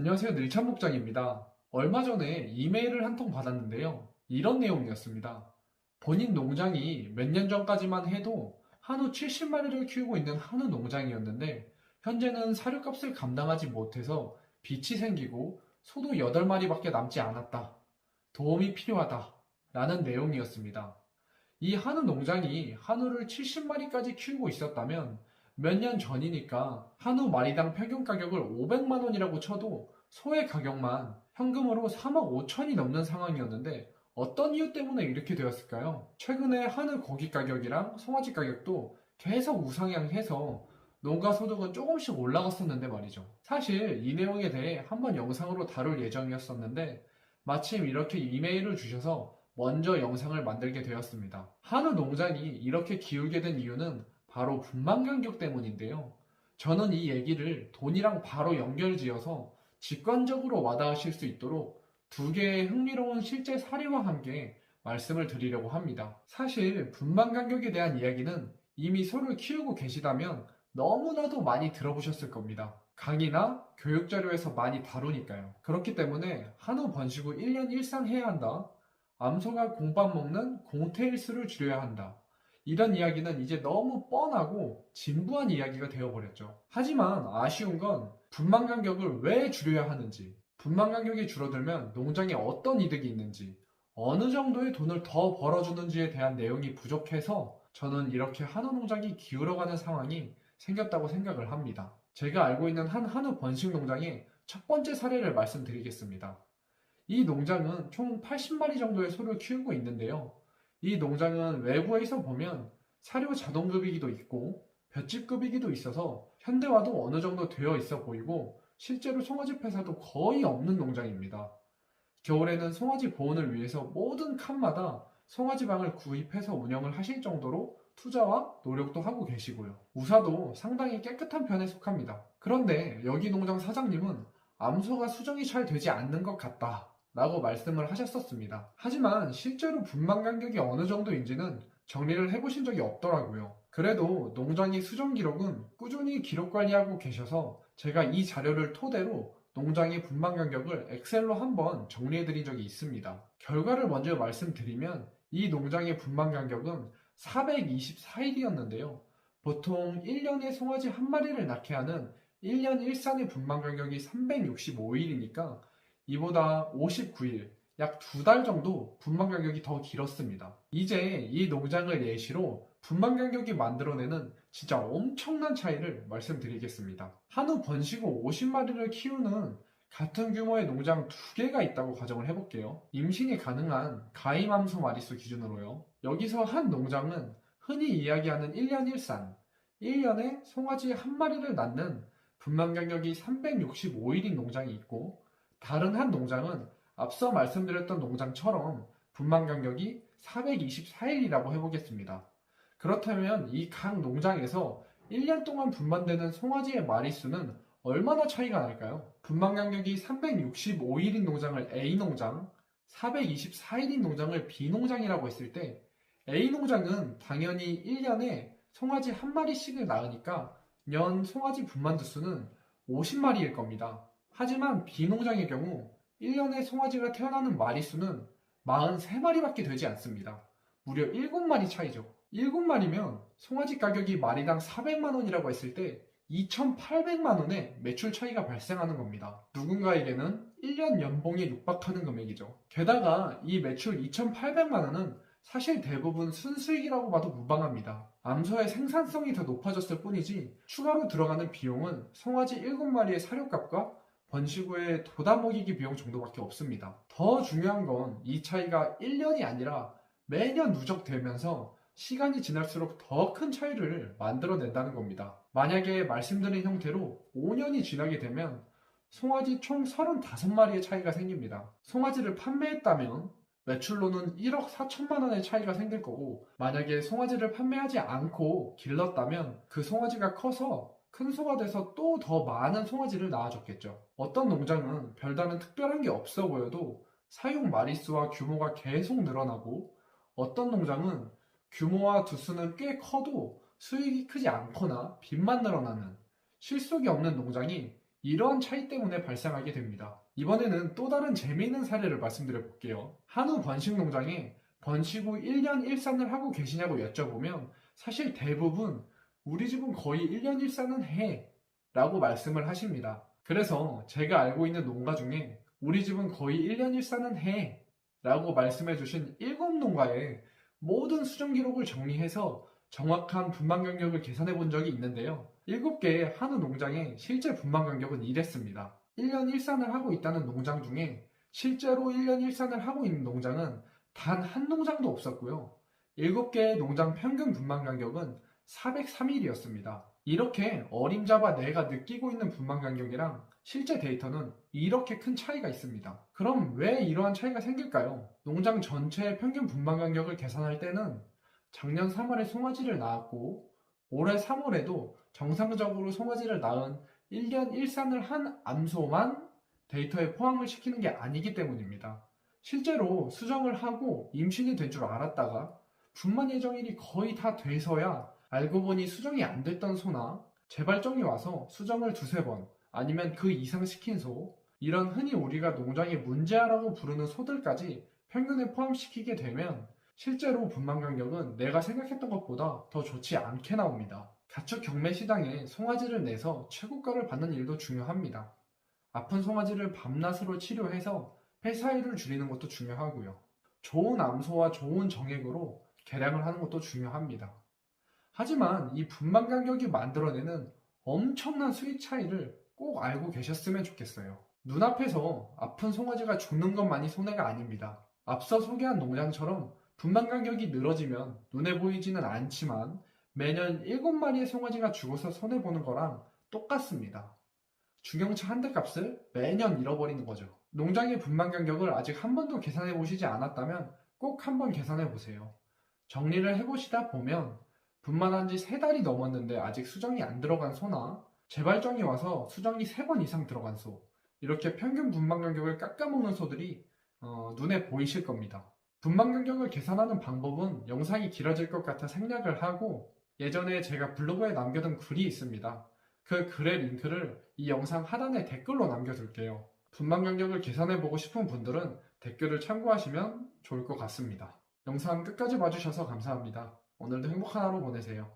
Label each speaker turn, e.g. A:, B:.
A: 안녕하세요. 늘참목장입니다. 얼마 전에 이메일을 한 통 받았는데요. 이런 내용이었습니다. 본인 농장이 몇 년 전까지만 해도 한우 70마리를 키우고 있는 한우 농장이었는데 현재는 사료값을 감당하지 못해서 빚이 생기고 소도 8마리밖에 남지 않았다. 도움이 필요하다. 라는 내용이었습니다. 이 한우 농장이 한우를 70마리까지 키우고 있었다면 몇 년 전이니까 한우 마리당 평균 가격을 500만 원이라고 쳐도 소의 가격만 현금으로 3억 5천이 넘는 상황이었는데 어떤 이유 때문에 이렇게 되었을까요? 최근에 한우 고기 가격이랑 송아지 가격도 계속 우상향해서 농가 소득은 조금씩 올라갔었는데 말이죠. 사실 이 내용에 대해 한번 영상으로 다룰 예정이었었는데 마침 이렇게 이메일을 주셔서 먼저 영상을 만들게 되었습니다. 한우 농장이 이렇게 기울게 된 이유는 바로 분만 간격 때문인데요. 저는 이 얘기를 돈이랑 바로 연결지어서 직관적으로 와닿으실 수 있도록 두 개의 흥미로운 실제 사례와 함께 말씀을 드리려고 합니다. 사실 분만 간격에 대한 이야기는 이미 소를 키우고 계시다면 너무나도 많이 들어보셨을 겁니다. 강의나 교육 자료에서 많이 다루니까요. 그렇기 때문에 한우 번식 후 1년 일상 해야 한다. 암소가 공밥 먹는 공태일수를 줄여야 한다. 이런 이야기는 이제 너무 뻔하고 진부한 이야기가 되어버렸죠. 하지만 아쉬운 건 분만 간격을 왜 줄여야 하는지, 분만 간격이 줄어들면 농장에 어떤 이득이 있는지, 어느 정도의 돈을 더 벌어주는지에 대한 내용이 부족해서 저는 이렇게 한우 농장이 기울어가는 상황이 생겼다고 생각을 합니다. 제가 알고 있는 한 한우 번식 농장의 첫 번째 사례를 말씀드리겠습니다. 이 농장은 총 80마리 정도의 소를 키우고 있는데요. 이 농장은 외부에서 보면 사료 자동급이기도 있고 볏짚급이기도 있어서 현대화도 어느 정도 되어 있어 보이고 실제로 송아지 폐사도 거의 없는 농장입니다. 겨울에는 송아지 보온을 위해서 모든 칸마다 송아지 방을 구입해서 운영을 하실 정도로 투자와 노력도 하고 계시고요. 우사도 상당히 깨끗한 편에 속합니다. 그런데 여기 농장 사장님은 암소가 수정이 잘 되지 않는 것 같다 라고 말씀을 하셨었습니다. 하지만 실제로 분만 간격이 어느 정도인지는 정리를 해보신 적이 없더라고요. 그래도 농장의 수정 기록은 꾸준히 기록 관리하고 계셔서 제가 이 자료를 토대로 농장의 분만 간격을 엑셀로 한번 정리해드린 적이 있습니다. 결과를 먼저 말씀드리면 이 농장의 분만 간격은 424일이었는데요. 보통 1년에 송아지 한 마리를 낳게 하는 1년 일산의 분만 간격이 365일이니까 이보다 59일, 약 2달 정도 분만 간격이 더 길었습니다. 이제 이 농장을 예시로 분만 간격이 만들어내는 진짜 엄청난 차이를 말씀드리겠습니다. 한우 번식 후 50마리를 키우는 같은 규모의 농장 2개가 있다고 가정을 해볼게요. 임신이 가능한 가임암소 마리수 기준으로요. 여기서 한 농장은 흔히 이야기하는 1년 일산, 1년에 송아지 한 마리를 낳는 분만 간격이 365일인 농장이 있고 다른 한 농장은 앞서 말씀드렸던 농장처럼 분만 간격이 424일이라고 해보겠습니다. 그렇다면 이 각 농장에서 1년 동안 분만되는 송아지의 마리수는 얼마나 차이가 날까요? 분만 간격이 365일인 농장을 A농장, 424일인 농장을 B농장이라고 했을 때 A농장은 당연히 1년에 송아지 한 마리씩을 낳으니까 년 송아지 분만두 수는 50마리일 겁니다. 하지만 B농장의 경우 1년에 송아지가 태어나는 마리수는 43마리밖에 되지 않습니다. 무려 7마리 차이죠. 7마리면 송아지 가격이 마리당 400만 원이라고 했을 때 2,800만 원의 매출 차이가 발생하는 겁니다. 누군가에게는 1년 연봉에 육박하는 금액이죠. 게다가 이 매출 2,800만 원은 사실 대부분 순수익이라고 봐도 무방합니다. 암소의 생산성이 더 높아졌을 뿐이지 추가로 들어가는 비용은 송아지 7마리의 사료값과 번식 후에 도다 먹이기 비용 정도밖에 없습니다. 더 중요한 건 이 차이가 1년이 아니라 매년 누적되면서 시간이 지날수록 더 큰 차이를 만들어낸다는 겁니다. 만약에 말씀드린 형태로 5년이 지나게 되면 송아지 총 35마리의 차이가 생깁니다. 송아지를 판매했다면 매출로는 1억 4천만 원의 차이가 생길 거고 만약에 송아지를 판매하지 않고 길렀다면 그 송아지가 커서 큰 소가 돼서 또 더 많은 송아지를 낳아줬겠죠. 어떤 농장은 별다른 특별한 게 없어 보여도 사육 마리수와 규모가 계속 늘어나고 어떤 농장은 규모와 두수는 꽤 커도 수익이 크지 않거나 빚만 늘어나는 실속이 없는 농장이 이러한 차이 때문에 발생하게 됩니다. 이번에는 또 다른 재미있는 사례를 말씀드려 볼게요. 한우 번식 농장에 번식 후 1년 일산을 하고 계시냐고 여쭤보면 사실 대부분 우리 집은 거의 1년 일산은 해 라고 말씀을 하십니다. 그래서 제가 알고 있는 농가 중에 우리 집은 거의 1년 일산은 해 라고 말씀해 주신 7농가의 모든 수정 기록을 정리해서 정확한 분만 간격을 계산해 본 적이 있는데요. 7개의 한우 농장의 실제 분만 간격은 이랬습니다. 1년 일산을 하고 있다는 농장 중에 실제로 1년 일산을 하고 있는 농장은 단 한 농장도 없었고요. 7개의 농장 평균 분만 간격은 403일이었습니다. 이렇게 어림잡아 내가 느끼고 있는 분만 간격이랑 실제 데이터는 이렇게 큰 차이가 있습니다. 그럼 왜 이러한 차이가 생길까요? 농장 전체의 평균 분만 간격을 계산할 때는 작년 3월에 송아지를 낳았고 올해 3월에도 정상적으로 송아지를 낳은 1년 일산을 한 암소만 데이터에 포함을 시키는 게 아니기 때문입니다. 실제로 수정을 하고 임신이 된 줄 알았다가 분만 예정일이 거의 다 돼서야 알고 보니 수정이 안 됐던 소나 재발정이 와서 수정을 두세 번 아니면 그 이상 시킨 소, 이런 흔히 우리가 농장의 문제아라고 부르는 소들까지 평균에 포함시키게 되면 실제로 분만 간격은 내가 생각했던 것보다 더 좋지 않게 나옵니다. 가축 경매 시장에 송아지를 내서 최고가를 받는 일도 중요합니다. 아픈 송아지를 밤낮으로 치료해서 폐사율을 줄이는 것도 중요하고요. 좋은 암소와 좋은 정액으로 개량을 하는 것도 중요합니다. 하지만 이 분만 간격이 만들어내는 엄청난 수익 차이를 꼭 알고 계셨으면 좋겠어요. 눈앞에서 아픈 송아지가 죽는 것만이 손해가 아닙니다. 앞서 소개한 농장처럼 분만 간격이 늘어지면 눈에 보이지는 않지만 매년 7마리의 송아지가 죽어서 손해보는 거랑 똑같습니다. 중형차 한 대 값을 매년 잃어버리는 거죠. 농장의 분만 간격을 아직 한 번도 계산해 보시지 않았다면 꼭 한번 계산해 보세요. 정리를 해보시다 보면 분만한 지 3달이 넘었는데 아직 수정이 안 들어간 소나 재발정이 와서 수정이 3번 이상 들어간 소, 이렇게 평균 분만 간격을 깎아먹는 소들이 눈에 보이실 겁니다. 분만 간격을 계산하는 방법은 영상이 길어질 것 같아 생략을 하고 예전에 제가 블로그에 남겨둔 글이 있습니다. 그 글의 링크를 이 영상 하단에 댓글로 남겨둘게요. 분만 간격을 계산해보고 싶은 분들은 댓글을 참고하시면 좋을 것 같습니다. 영상 끝까지 봐주셔서 감사합니다. 오늘도 행복한 하루 보내세요.